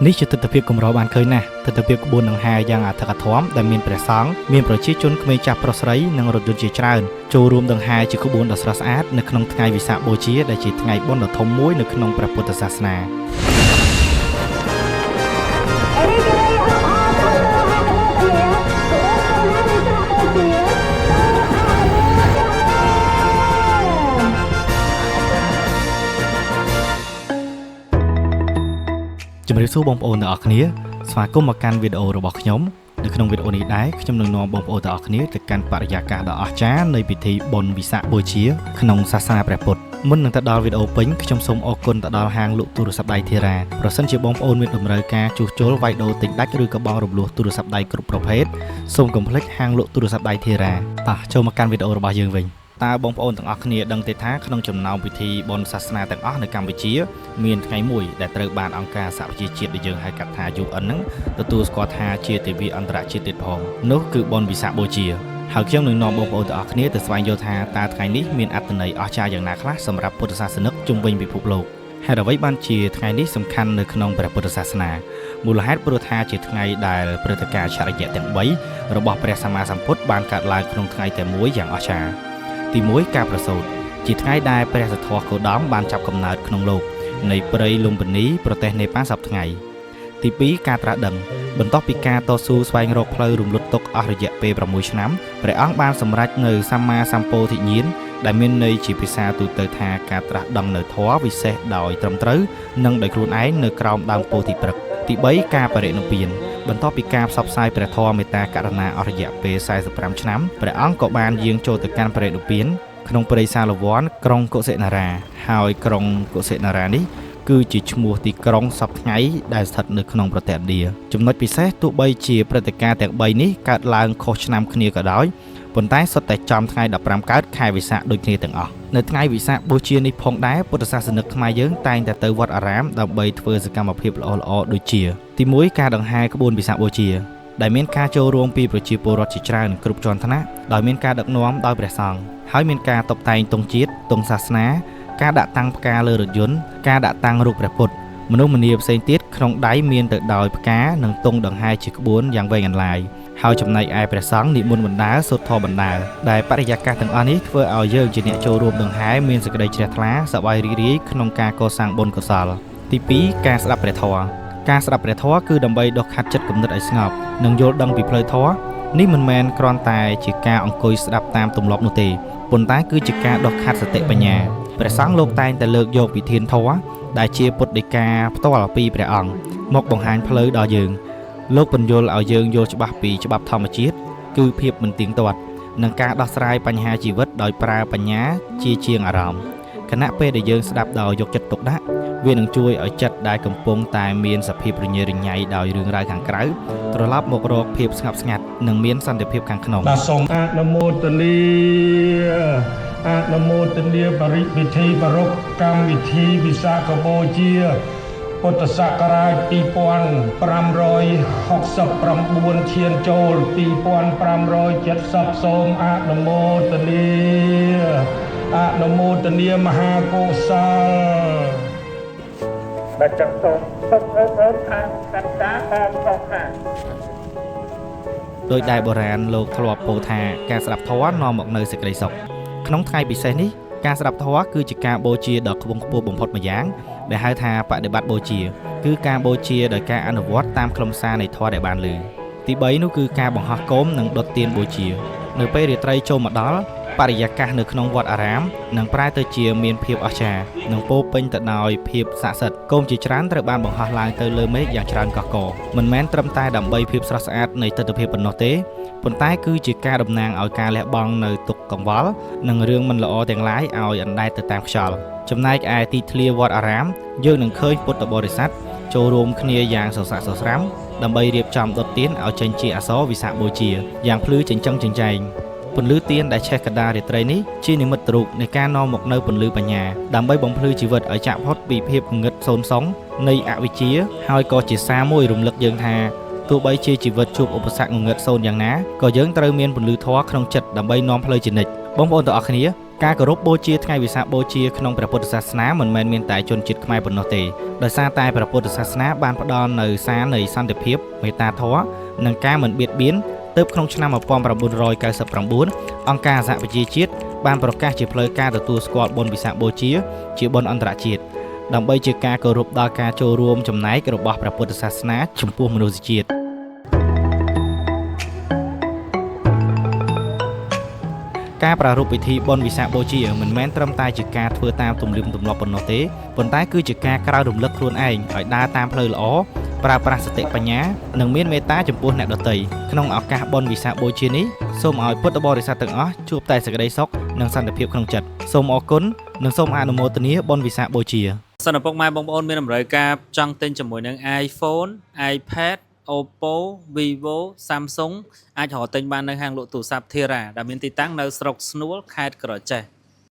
នេះជាទស្សនវិជ្ជាកម្របានឃើញណាស់ទស្សនវិជ្ជាក្បួនដង្ហែយ៉ាងអធិកអធមដែលមានព្រះសង្ឃមានប្រជាជនក្មេងចាស់ប្រុសស្រីនិងរថយន្តជាច្រើនចូលរួមដង្ហែជាក្បួនដ៏ស្រស់ស្អាតនៅក្នុងថ្ងៃវិសាខបូជាដែលជាថ្ងៃបុណ្យដ៏ធំមួយនៅក្នុងព្រះពុទ្ធសាសនាជំរាបសួរបងប្អូនទាំងអស់គ្នាស្វាគមន៍មកកាន់វីដេអូរបស់ខ្ញុំនៅក្នុងវីដេអូនេះដែរខ្ញុំនឹងនាំបងប្អូនទាំងអស់គ្នាទៅកាន់បរិយាកាសដ៏អស្ចារ្យនៃពិធីបុណ្យវិសាខបូជាក្នុងសាសនាព្រះពុទ្ធមុននឹងទៅដល់វីដេអូពេញខ្ញុំសូមអរគុណទៅដល់ហាងលក់ទូរស័ព្ទដៃធីរ៉ាប្រសិនជាបងប្អូនមានតម្រូវការជួសជុលវាយដូរទិញដាច់ឬក៏បងរំលោះទូរស័ព្ទដៃគ្រប់ប្រភេទសូមកុំភ្លេចហាងលក់ទូរស័ព្ទដៃធីរ៉ាតោះចូលមកកាន់វីដេអូរបស់យើងវិញតើបងប្អូនទាំងអស់គ្នាដឹងទេថាក្នុងចំណោមពិធីបុណ្យសាសនាទាំងអស់នៅកម្ពុជាមានថ្ងៃមួយដែលត្រូវបានអង្គការសហប្រជាជាតិដែលយើងហៅកាត់ថា UN ហ្នឹងទទួលស្គាល់ថាជាទិវាអន្តរជាតិទៀតផងនោះគឺបុណ្យវិសាខបូជាហើយខ្ញុំនឹងនាំបងប្អូនទាំងអស់គ្នាទៅស្វែងយល់ថាតើថ្ងៃនេះមានអត្ថន័យអស្ចារ្យយ៉ាងណាខ្លះសម្រាប់ពុទ្ធសាសនិកជុំវិញពិភពលោកហេតុអ្វីបានជាថ្ងៃនេះសំខាន់នៅក្នុងព្រះពុទ្ធសាសនាមូលហេតុព្រោះថាជាថ្ងៃដែលព្រឹត្តិការណ៍ចរិយាទាំង3របស់ព្រះសម្មាសម្ពុទ្ធបានកើតឡើងក្នុងថ្ងៃតែមួយយ៉ាងអស្ចារ្យទី1ការប្រសូតជាថ្ងៃដែលព្រះសទ្ធត្ថគោតមបានចាប់កំណើតក្នុងលោកនៃព្រៃលំពិនីប្រទេសនេប៉ាល់សប្តាហ៍ថ្ងៃទី2ការត្រាស់ដឹងបន្ទាប់ពីការតស៊ូស្វែងរកផ្លូវរំលត់ទុក្ខអស់រយៈពេល6ឆ្នាំព្រះអង្គបានសម្រេចនៅសម្មាសម្ពោធិញ្ញាណដែលមានន័យជាភាសាទូទៅថាការត្រាស់ដឹងនៅធម៌វិសេសដោយត្រឹមត្រូវនិងដោយខ្លួនឯងនៅក្រោមដើមពោធិព្រឹក្សទី3ការបរិនិព្វានបន្ទាប់ពីការផ្សព្វផ្សាយព្រះធម៌មេត្តាករុណាអស់រយៈពេល45ឆ្នាំព្រះអង្គក៏បានយាងចូលទៅកាន់បរិនិព្វានក្នុងព្រៃសាលវ័នក្រុងកុសិនារាហើយក្រុងកុសិនារានេះគឺជាឈ្មោះទីក្រុងសពថ្ងៃដែលស្ថិតនៅក្នុងប្រទេសឥណ្ឌាចំណុចពិសេសទោះបីជាព្រឹត្តិការណ៍ទាំង3នេះកើតឡើងខុសឆ្នាំគ្នាក៏ដោយប៉ុន្តែសុទ្ធតែចំថ្ងៃ15កើតខែវិសាខដូចគ្នាទាំងអស់នៅថ្ងៃវិសាខបូជានេះផងដែរពុទ្ធសាសនិកខ្មែរយើងតែងតែទៅវត្តអារាមដើម្បីធ្វើសកម្មភាពល្អៗដូចជាទី1ការដង្ហែក្បួនវិសាខបូជាដែលមានការចូលរួមពីប្រជាពលរដ្ឋជាច្រើនគ្រប់ជាន់ថ្នាក់ដោយមានការដឹកនាំដោយព្រះសង្ឃហើយមានការតុបតែងទង់ជាតិទង់សាសនាការដាក់តាំងផ្កាលើរថយន្តការដាក់តាំងរូបព្រះពុទ្ធមនុស្សម្នាផ្សេងទៀតក្នុងដៃមានទៅដោយផ្កានិងទង់ដង្ហែជាក្បួនយ៉ាងវែងអន្លាយហើយចំណែកឯព្រះសង្ឃនិមន្តបណ្ដាសូត្រធម៌បណ្ដាដែលបរិយាកាសទាំងអស់នេះធ្វើឲ្យយើងជាអ្នកចូលរួមដង្ហែមានសេចក្តីជ្រះថ្លាសប្បាយរីករាយក្នុងការកសាងបុណ្យកុសលទី2ការស្ដាប់ព្រះធម៌ការស្ដាប់ព្រះធម៌គឺដើម្បីដុសខាត់ចិត្តគំនិតឲ្យស្ងប់និងយល់ដឹងពីផ្លូវធម៌នេះមិនមែនគ្រាន់តែជាការអង្គុយស្ដាប់តាមទម្លាប់នោះទេប៉ុន្តែគឺជាការដុសខាត់សតិបញ្ញាព្រះសង្ឃលោកតែងតែលើកយកវិធានធម៌ដែលជាពុទ្ធដីកាផ្ទាល់ពីព្រះអង្គមកបង្ហាញផ្លូវដល់យើងលោកពន្យល់ឲ្យយើងយល់ច្បាស់ពីច្បាប់ធម្មជាតិគឺភាពមិនទៀងទាត់និងការដោះស្រាយបញ្ហាជីវិតដោយប្រើបញ្ញាជាងអារម្មណ៍ខណៈពេលដែលយើងស្ដាប់ដោយយកចិត្តទុកដាក់វានឹងជួយឲ្យចិត្តដែលកំពុងតែមានសភាពរញ៉េរញ៉ៃដោយរឿងរ៉ាវខាងក្រៅត្រឡប់មករកភាពស្ងប់ស្ងាត់និងមានសន្តិភាពខាងក្នុងបាទសូមអនុមោទនាបរិពិធីបរកកម្មវិធីវិសាខបូជាពុទ្ធសករាជ2569ឈានចូល2570សូមអនុមោទនាមហាកុសលដែលចង់សូមខាងកណ្ដាលផងខាងដោយដែលបុរាណលោកធ្លាប់ពោលថាការស្ដាប់ធម៌នាំមកនូវសេចក្តីសុខក្នុងថ្ងៃពិសេសនេះការស្ដាប់ធម៌គឺជាការបូជាដ៏ខ្ពង់ខ្ពស់បំផុតម្យ៉ាងដែលហៅថាបដិបត្តិបូជាគឺការបូជាដោយការអនុវត្តតាមខ្លឹមសារនៃធម៌ដែលបានលើទី3នោះគឺការបង្ហោះគោមនិងដុតទៀនបូជានៅពេលរាត្រីចូលមកដល់បរិយាកាសនៅក្នុងវត្តអារាមនឹងប្រែទៅជាមានភាពអស្ចារ្យនិងពោពេញទៅដោយភាពស័ក្តិសិទ្ធិគោមជាច្រើនត្រូវបានបង្ហោះឡើងទៅលើមេឃយ៉ាងច្រើនកកកមិនមែនត្រឹមតែដើម្បីភាពស្រស់ស្អាតនៃទិដ្ឋភាពប៉ុណ្ណោះទេប៉ុន្តែគឺជាការតំណាងឲ្យការលះបង់នៅទុក្ខកង្វល់និងរឿងមិនល្អទាំងឡាយឲ្យអណ្ដែតទៅតាមខ្យល់ចំណែកឯទីធ្លាវត្តអារាមយើងនឹងឃើញពុទ្ធបរិស័ទចូលរួមគ្នាយ៉ាងសស្រាក់សស្រាំដើម្បីរៀបចំដុតទៀនឲ្យចេញជាអក្សរវិសាខបូជាយ៉ាងភ្លឺចិញ្ចឹងចិញ្ចែងពន្លឺទៀនដែលឆេះកណ្ដាលរាត្រីនេះជានិមិត្តរូបនៃការនាំមកនូវពន្លឺបញ្ញាដើម្បីបំភ្លឺជីវិតឲ្យចាក់ផុតពីភាពងងឹតសូន្យសងនៃអវិជ្ជាហើយក៏ជាសារមួយរំលឹកយើងថាទោះបីជាជីវិតជួបឧបសគ្គងងឹតសូន្យយ៉ាងណាក៏យើងត្រូវមានពន្លឺធម៌ក្នុងចិត្តដើម្បីនាំផ្លូវជានិច្ចបងប្អូនទាំងអស់គ្នា ការគោរពបូជាថ្ងៃវិសាខបូជាក្នុងព្រះពុទ្ធសាសនាមិនមែនមានតែជនជាតិខ្មែរប៉ុណ្ណោះទេដោយសារតែព្រះពុទ្ធសាសនាបានផ្ដល់នូវសារនៃសន្តិភាពមេត្តាធម៌និងការមិនបៀតបៀនទើបក្នុងឆ្នាំ 1999 អង្គការសហប្រជាជាតិបានប្រកាសជាផ្លូវការទទួលស្គាល់បុណ្យវិសាខបូជាជាបុណ្យអន្តរជាតិដើម្បីជាការគោរពដល់ការចូលរួមចំណែករបស់ព្រះពុទ្ធសាសនាចំពោះមនុស្សជាតិការប្រារព្ធពិធីបុណ្យវិសាខបូជាមិនមែនត្រឹមតែជាការធ្វើតាមទំនៀមទម្លាប់ប៉ុណ្ណោះទេប៉ុន្តែគឺជាការក្រើនរំលឹកខ្លួនឯងឲ្យដើរតាមផ្លូវល្អប្រើប្រាស់សតិបញ្ញានិងមានមេត្តាចំពោះអ្នកដទៃក្នុងឱកាសបុណ្យវិសាខបូជានេះសូមឲ្យពុទ្ធបរិស័ទទាំងអស់ជួបតែសេចក្តីសុខនិងសន្តិភាពក្នុងចិត្តសូមអរគុណនិងសូមអនុមោទនាបុណ្យវិសាខបូជាសិនឪពុកម៉ែបងប្អូនមានតម្រូវការចង់ទិញជាមួយនឹង iPhone, iPad, Oppo, Vivo, Samsung អាចរកទិញបាននៅហាងលក់ទូរស័ព្ទ Thera ដែលមានទីតាំងនៅស្រុកស្នួលខេត្តក្រចេះ